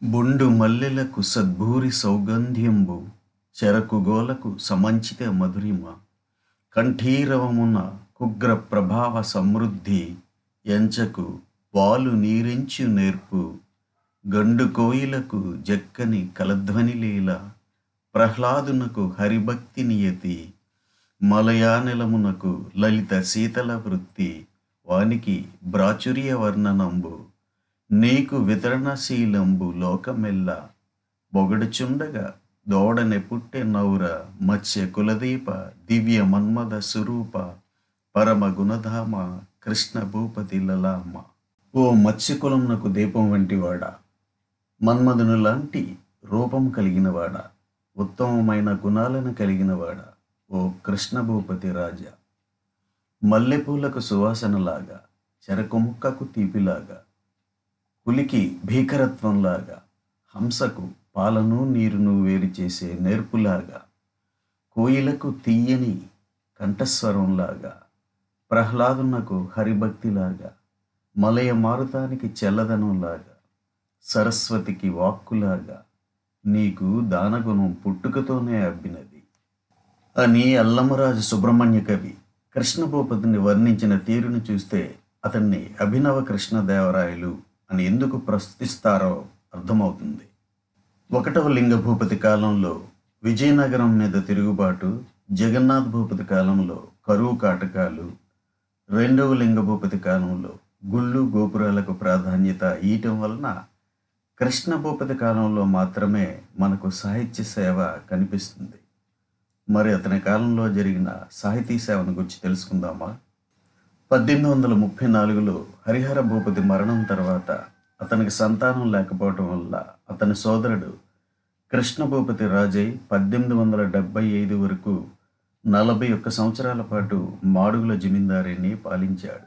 బొండు మల్లెలకు సద్భూరి సౌగంధ్యంబు చెరకుగోలకు సమంచిత మధురిమ కంఠీరవమున కుగ్ర ప్రభావ సమృద్ధి ఎంచకు పాలు నీరెంచు నేర్పు గండు కోయిలకు జక్కని కలధ్వని లీల ప్రహ్లాదునకు హరిభక్తి నియతి మలయానిలమునకు లలిత శీతల వృత్తి వానికి ప్రాచుర్య వర్ణనంబు నీకు వితరణశీలంబు లోకమెల్ల బొగడుచుండగా దోడనె పుట్టె నౌర మత్స్య కులదీప దివ్య మన్మద స్వరూప పరమ గుణధామ కృష్ణ భూపతి లలామ. ఓ మత్స్యకులమునకు దీపం వంటివాడా, మన్మధుని లాంటి రూపం కలిగినవాడా, ఉత్తమమైన గుణాలను కలిగినవాడా, ఓ కృష్ణ భూపతి రాజా, మల్లెపూలకు సువాసనలాగా, చెరకు ముక్కకు తీపిలాగా, పులికి భీకరత్వంలాగా, హంసకు పాలను నీరును వేరు చేసే నేర్పులాగా, కోయిలకు తీయని కంఠస్వరంలాగా, ప్రహ్లాదునకు హరిభక్తిలాగా, మలయ మారుతానికి చల్లదనంలాగా, సరస్వతికి వాక్కులాగా నీకు దానగుణం పుట్టుకతోనే అబ్బినది అని అల్లమరాజు సుబ్రహ్మణ్య కవి కృష్ణభూపతిని వర్ణించిన తీరును చూస్తే అతన్ని అభినవ కృష్ణదేవరాయలు అని ఎందుకు ప్రస్తుతిస్తారో అర్థమవుతుంది. 1వ లింగ భూపతి కాలంలో విజయనగరం మీద తిరుగుబాటు, జగన్నాథ్ భూపతి కాలంలో కరువు కాటకాలు, 2వ లింగ భూపతి కాలంలో గుళ్ళు గోపురాలకు ప్రాధాన్యత ఇయటం వలన కృష్ణ భూపతి కాలంలో మాత్రమే మనకు సాహిత్య సేవ కనిపిస్తుంది. మరి అతని కాలంలో జరిగిన సాహితీ సేవను గురించి తెలుసుకుందామా? 1834లో హరిహర భూపతి మరణం తర్వాత అతనికి సంతానం లేకపోవటం వల్ల అతని సోదరుడు కృష్ణ భూపతి రాజై 1875 వరకు 41 సంవత్సరాల పాటు మాడుగుల జమీందారిని పాలించాడు.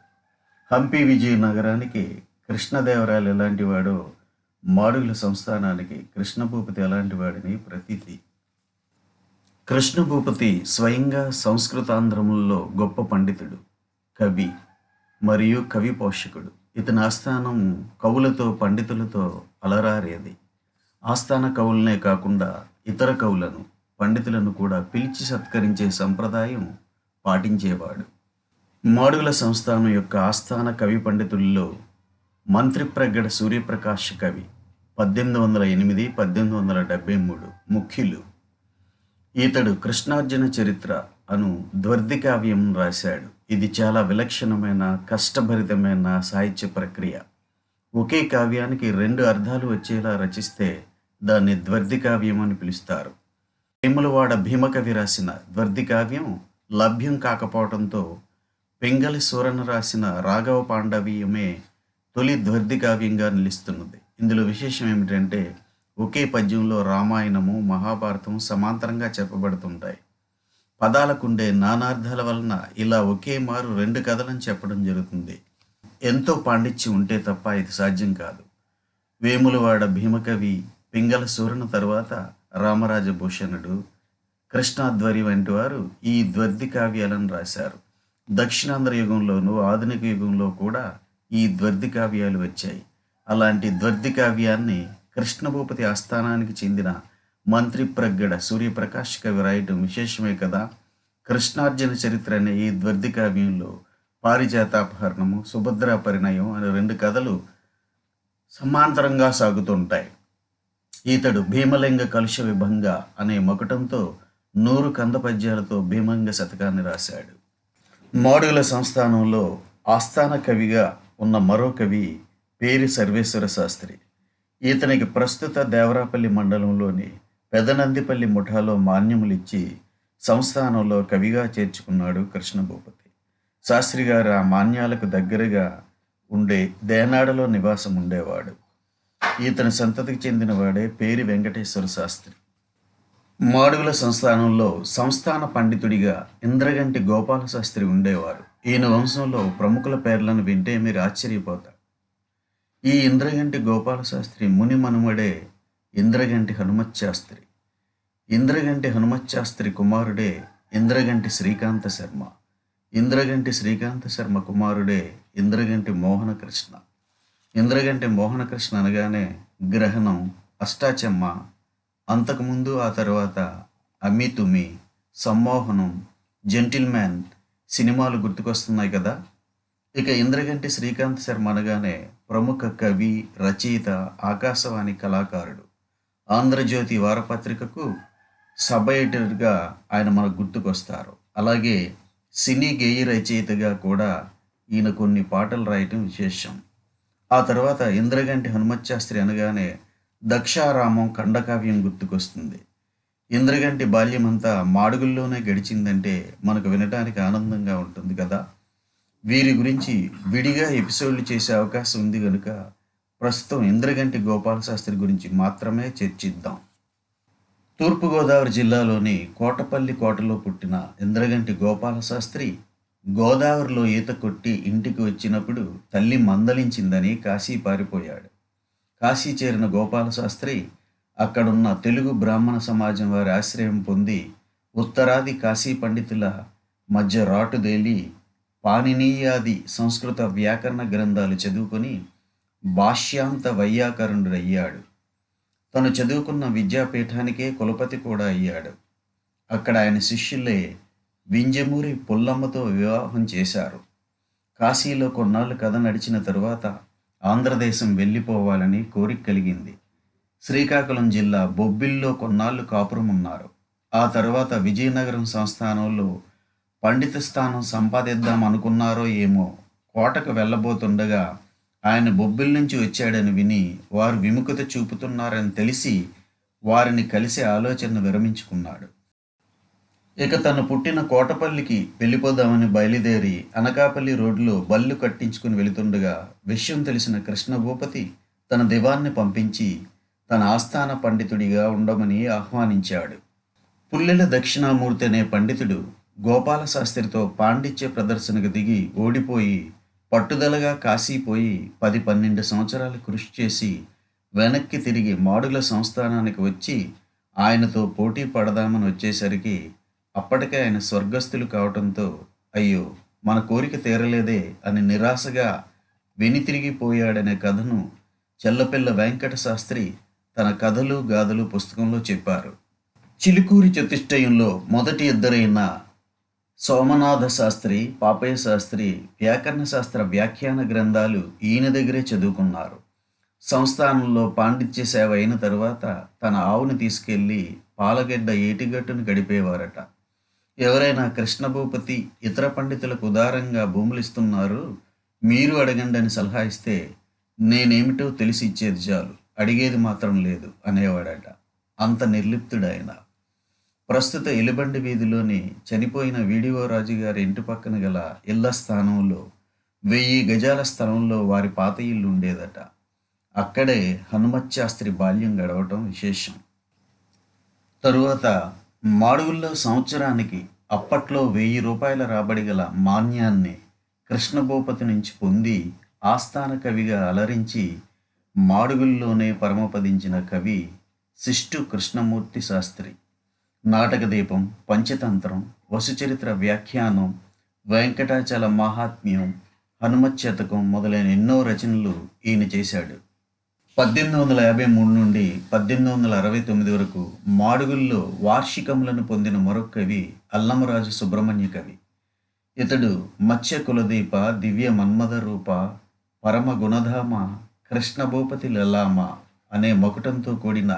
హంపి విజయనగరానికి కృష్ణదేవరాయలు ఎలాంటి వాడో మాడుగుల సంస్థానానికి కృష్ణభూపతి ఎలాంటి వాడిని ప్రతీతి. కృష్ణభూపతి స్వయంగా సంస్కృతాంధ్రములలో గొప్ప పండితుడు, కవి మరియు కవి పోషకుడు. ఇతని ఆస్థానం కవులతో పండితులతో అలరారేది. ఆస్థాన కవులనే కాకుండా ఇతర కవులను పండితులను కూడా పిలిచి సత్కరించే సంప్రదాయం పాటించేవాడు. మాడుగుల సంస్థానం యొక్క ఆస్థాన కవి పండితుల్లో మంత్రిప్రగడ సూర్యప్రకాశ కవి 1808 1873 ముఖ్యులు. ఈతడు కృష్ణార్జున చరిత్ర అను ద్వర్ది కావ్యం రాశాడు. ఇది చాలా విలక్షణమైన కష్టభరితమైన సాహిత్య ప్రక్రియ. ఒకే కావ్యానికి 2 అర్థాలు వచ్చేలా రచిస్తే దాన్ని ద్వర్ది కావ్యం అని పిలుస్తారు. వేములవాడ భీమకవి రాసిన ద్వర్ది కావ్యం లభ్యం కాకపోవడంతో పింగళి సూరన రాసిన రాఘవ పాండవీయమే తొలి ద్వర్ది కావ్యంగా నిలుస్తున్నది. ఇందులో విశేషం ఏమిటంటే ఒకే పద్యంలో రామాయణము మహాభారతం సమాంతరంగా చెప్పబడుతుంటాయి. పదాలకుండే నానార్థాల వలన ఇలా ఒకే మారు 2 కథలను చెప్పడం జరుగుతుంది. ఎంతో పాండిత్యం ఉంటే తప్ప ఇది సాధ్యం కాదు. వేములవాడ భీమకవి పింగళ సూరన తరువాత రామరాజభూషణుడు, కృష్ణాధ్వరి వంటి వారు ఈ ద్వర్ది కావ్యాలను రాశారు. దక్షిణాంధ్ర యుగంలోనూ ఆధునిక యుగంలో కూడా ఈ ద్వర్ది కావ్యాలు వచ్చాయి. అలాంటి ద్వర్ది కావ్యాన్ని కృష్ణభూపతి ఆస్థానానికి చెందిన మంత్రిప్రగడ సూర్యప్రకాశ్ కవి రాయటం విశేషమే కదా. కృష్ణార్జున చరిత్ర అనే ఈ ద్వర్ది కావ్యంలో పారిజాతాపహరణము, సుభద్రా పరిణయం అనే 2 కథలు సమాంతరంగా సాగుతుంటాయి. ఈతడు భీమలింగ కలుష విభంగ అనే మకుటంతో 100 కంద పద్యాలతో భీమంగ శతకాన్ని రాశాడు. మాడుగుల సంస్థానంలో ఆస్థాన కవిగా ఉన్న మరో కవి పేరి సర్వేశ్వర శాస్త్రి. ఈతనికి ప్రస్తుత దేవరాపల్లి మండలంలోని పెదనందిపల్లి ముఠాలో మాన్యములిచ్చి సంస్థానంలో కవిగా చేర్చుకున్నాడు కృష్ణభూపతి. శాస్త్రి గారు ఆ మాన్యాలకు దగ్గరగా ఉండే దేనాడలో నివాసం ఉండేవాడు. ఈతని సంతతికి చెందినవాడే పేరి వెంకటేశ్వర శాస్త్రి. మాడుగుల సంస్థానంలో సంస్థాన పండితుడిగా ఇంద్రగంటి గోపాల శాస్త్రి ఉండేవారు. ఈయన వంశంలో ప్రముఖుల పేర్లను వింటే మీరు ఆశ్చర్యపోతారు. ఈ ఇంద్రగంటి గోపాల శాస్త్రి ముని మనుమడే ఇంద్రగంటి హనుమత్ శాస్త్రి. ఇంద్రగంటి హనుమత్ శాస్త్రి కుమారుడే ఇంద్రగంటి శ్రీకాంత శర్మ. ఇంద్రగంటి శ్రీకాంత శర్మ కుమారుడే ఇంద్రగంటి మోహనకృష్ణ. ఇంద్రగంటి మోహనకృష్ణ అనగానే గ్రహణం, అష్టాచెమ్మ, అంతకుముందు ఆ తర్వాత అమ్మి తుమ్మి, సమ్మోహనం, జెంటిల్‌మ్యాన్ సినిమాలు గుర్తుకొస్తున్నాయి కదా! ఇక ఇంద్రగంటి శ్రీకాంత్ శర్మ అనగానే ప్రముఖ కవి, రచయిత, ఆకాశవాణి కళాకారుడు. ఆంధ్రజ్యోతి వారపత్రికకు సబ్ ఎడిటర్‌గా ఆయన మనకు గుర్తుకొస్తారు. అలాగే సినీ గేయ రచయితగా కూడా ఈయన కొన్ని పాటలు రాయటం విశేషం. ఆ తర్వాత ఇంద్రగంటి హనుమత్ శాస్త్రి అనగానే దక్షారామం ఖండకావ్యం గుర్తుకొస్తుంది. ఇంద్రగంటి బాల్యమంతా మాడుగుల్లోనే గడిచిందంటే మనకు వినటానికి ఆనందంగా ఉంటుంది కదా! వీరి గురించి విడిగా ఎపిసోడ్లు చేసే అవకాశం ఉంది గనుక ప్రస్తుతం ఇంద్రగంటి గోపాల శాస్త్రి గురించి మాత్రమే చర్చిద్దాం. తూర్పుగోదావరి జిల్లాలోని కోటపల్లి కోటలో పుట్టిన ఇంద్రగంటి గోపాల శాస్త్రి గోదావరిలో ఈత కొట్టి ఇంటికి వచ్చినప్పుడు తల్లి మందలించిందని కాశీ పారిపోయాడు. కాశీ చేరిన గోపాల శాస్త్రి అక్కడున్న తెలుగు బ్రాహ్మణ సమాజం వారి ఆశ్రయం పొంది ఉత్తరాది కాశీ పండితుల మధ్య రాటుదేలి పాణినీయాది సంస్కృత వ్యాకరణ గ్రంథాలు చదువుకొని భాష్యాంత వైయాకరణుడయ్యాడు. తను చదువుకున్న విద్యాపీఠానికే కులపతి కూడా అయ్యాడు. అక్కడ ఆయన శిష్యులే వింజమూరి పుల్లమ్మతో వివాహం చేశారు. కాశీలో కొన్నాళ్ళు కథ నడిచిన తరువాత ఆంధ్రదేశం వెళ్ళిపోవాలని కోరిక కలిగింది. శ్రీకాకుళం జిల్లా బొబ్బిలిలో కొన్నాళ్ళు కాపురం ఉన్నారు. ఆ తర్వాత విజయనగరం సంస్థానంలో పండిత స్థానం సంపాదిద్దాం అనుకున్నారో ఏమో, కోటకు వెళ్ళబోతుండగా ఆయన బొబ్బిలి నుంచి వచ్చాడని విని వారు విముఖత చూపుతున్నారని తెలిసి వారిని కలిసే ఆలోచన విరమించుకున్నాడు. ఇక తను పుట్టిన కోటపల్లికి వెళ్ళిపోదామని బయలుదేరి అనకాపల్లి రోడ్లో బళ్ళు కట్టించుకుని వెళుతుండగా విషయం తెలిసిన కృష్ణభూపతి తన దివాన్ని పంపించి తన ఆస్థాన పండితుడిగా ఉండమని ఆహ్వానించాడు. పుల్లెల దక్షిణామూర్తి అనే పండితుడు గోపాల శాస్త్రితో పాండిత్య ప్రదర్శనకు దిగి ఓడిపోయి పట్టుదలగా కాశీపోయి 10-12 సంవత్సరాలు కృషి చేసి వెనక్కి తిరిగి మాడుగుల సంస్థానానికి వచ్చి ఆయనతో పోటీ పడదామని వచ్చేసరికి అప్పటికే ఆయన స్వర్గస్థులు కావటంతో అయ్యో మన కోరిక తీరలేదే అని నిరాశగా వెనుతిరిగిపోయాడనే కథను చెల్లపిల్ల వెంకట శాస్త్రి తన కథలు గాథలు పుస్తకంలో చెప్పారు. చిలుకూరి చతుష్టయంలో మొదటి ఇద్దరైన సోమనాథ శాస్త్రి, పాపయ్య శాస్త్రి వ్యాకరణ శాస్త్ర వ్యాఖ్యాన గ్రంథాలు ఈయన దగ్గరే చదువుకున్నారు. సంస్థానంలో పాండిత్య సేవ అయిన తరువాత తన ఆవుని తీసుకెళ్లి పాలగడ్డ ఏటిగట్టును గడిపేవారట. ఎవరైనా కృష్ణభూపతి ఇతర పండితులకు ఉదారంగా భూములు ఇస్తున్నారు, మీరు అడగండి అని సలహా ఇస్తే నేనేమిటో తెలిసి ఇచ్చేది చాలు, అడిగేది మాత్రం లేదు అనేవాడట. అంత నిర్లిప్తుడాయన. ప్రస్తుత ఎలుబండి వీధిలోని చనిపోయిన వీడియో రాజు గారి ఇంటి పక్కన గల ఇళ్ల స్థానంలో 1000 గజాల స్థలంలో వారి పాత ఇల్లు ఉండేదట. అక్కడే హనుమత్ శాస్త్రి బాల్యం గడవటం విశేషం. తరువాత మాడుగుల్లో సంవత్సరానికి అప్పట్లో 1000 రూపాయల రాబడి గల మాన్యాన్ని కృష్ణభూపతి నుంచి పొంది ఆస్థాన కవిగా అలరించి మాడుగుల్లోనే పరమపదించిన కవి శిష్టు కృష్ణమూర్తి శాస్త్రి. నాటకదీపం, పంచతంత్రం, వసుచరిత్ర వ్యాఖ్యానం, వెంకటాచల మహాత్మ్యం, హనుమత్ శతకం మొదలైన ఎన్నో రచనలు ఈయన చేశాడు. 1853 నుండి 1869 వరకు మాడుగుల్లో వార్షికములను పొందిన మరొక కవి అల్లమరాజు సుబ్రహ్మణ్య కవి. ఇతడు మత్స్య కులదీప, దివ్య మన్మథ రూప, పరమ గుణధామ, కృష్ణభూపతి లలామ అనే మకుటంతో కూడిన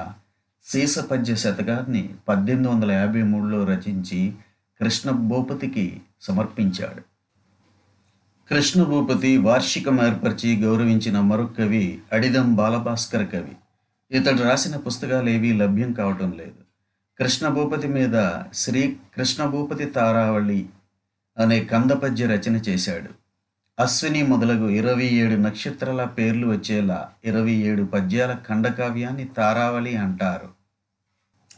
శీసపద్య శతకాన్ని 1853లో రచించి కృష్ణభూపతికి సమర్పించాడు. కృష్ణభూపతి వార్షికం ఏర్పరిచి గౌరవించిన మరొక కవి అడిదం బాలభాస్కర కవి. ఇతడు రాసిన పుస్తకాలేవీ లభ్యం కావటం లేదు. కృష్ణభూపతి మీద శ్రీ కృష్ణభూపతి తారావళి అనే కందపద్య రచన చేశాడు. అశ్విని మొదలగు 27 నక్షత్రాల పేర్లు వచ్చేలా 27 పద్యాల ఖండకావ్యాన్ని తారావళి అంటారు.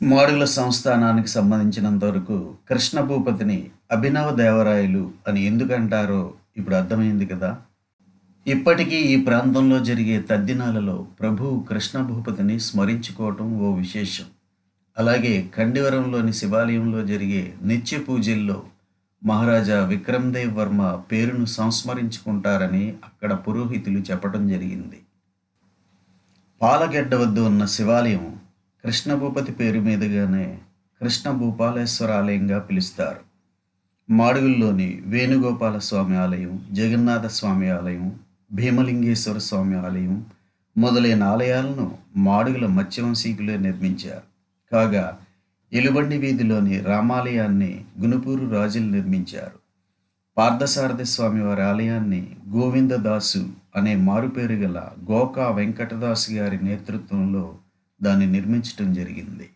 మాడుగుల సంస్థానానికి సంబంధించినంత వరకు కృష్ణభూపతిని అభినవ దేవరాయలు అని ఎందుకంటారో ఇప్పుడు అర్థమైంది కదా. ఇప్పటికీ ఈ ప్రాంతంలో జరిగే తద్దినాలలో ప్రభువు కృష్ణభూపతిని స్మరించుకోవటం ఓ విశేషం. అలాగే ఖండివరంలోని శివాలయంలో జరిగే నిత్య పూజల్లో మహారాజా విక్రమ్దేవ్ వర్మ పేరును సంస్మరించుకుంటారని అక్కడ పురోహితులు చెప్పడం జరిగింది. పాలగెడ్డ వద్ద ఉన్న శివాలయం కృష్ణభూపతి పేరు మీదుగానే కృష్ణ భూపాలేశ్వర ఆలయంగా పిలుస్తారు. మాడుగుల్లోని వేణుగోపాల స్వామి ఆలయం, జగన్నాథ స్వామి ఆలయం, భీమలింగేశ్వర స్వామి ఆలయం మొదలైన ఆలయాలను మాడుగుల మత్స్యవంశీకులే నిర్మించారు. కాగా ఎలుబండి వీధిలోని రామాలయాన్ని గునుపూరు రాజులు నిర్మించారు. పార్థసారథి స్వామి వారి ఆలయాన్ని గోవిందదాసు అనే మారుపేరు గల గోకా వెంకటదాసు గారి నేతృత్వంలో దాన్ని నిర్మించటం జరిగింది.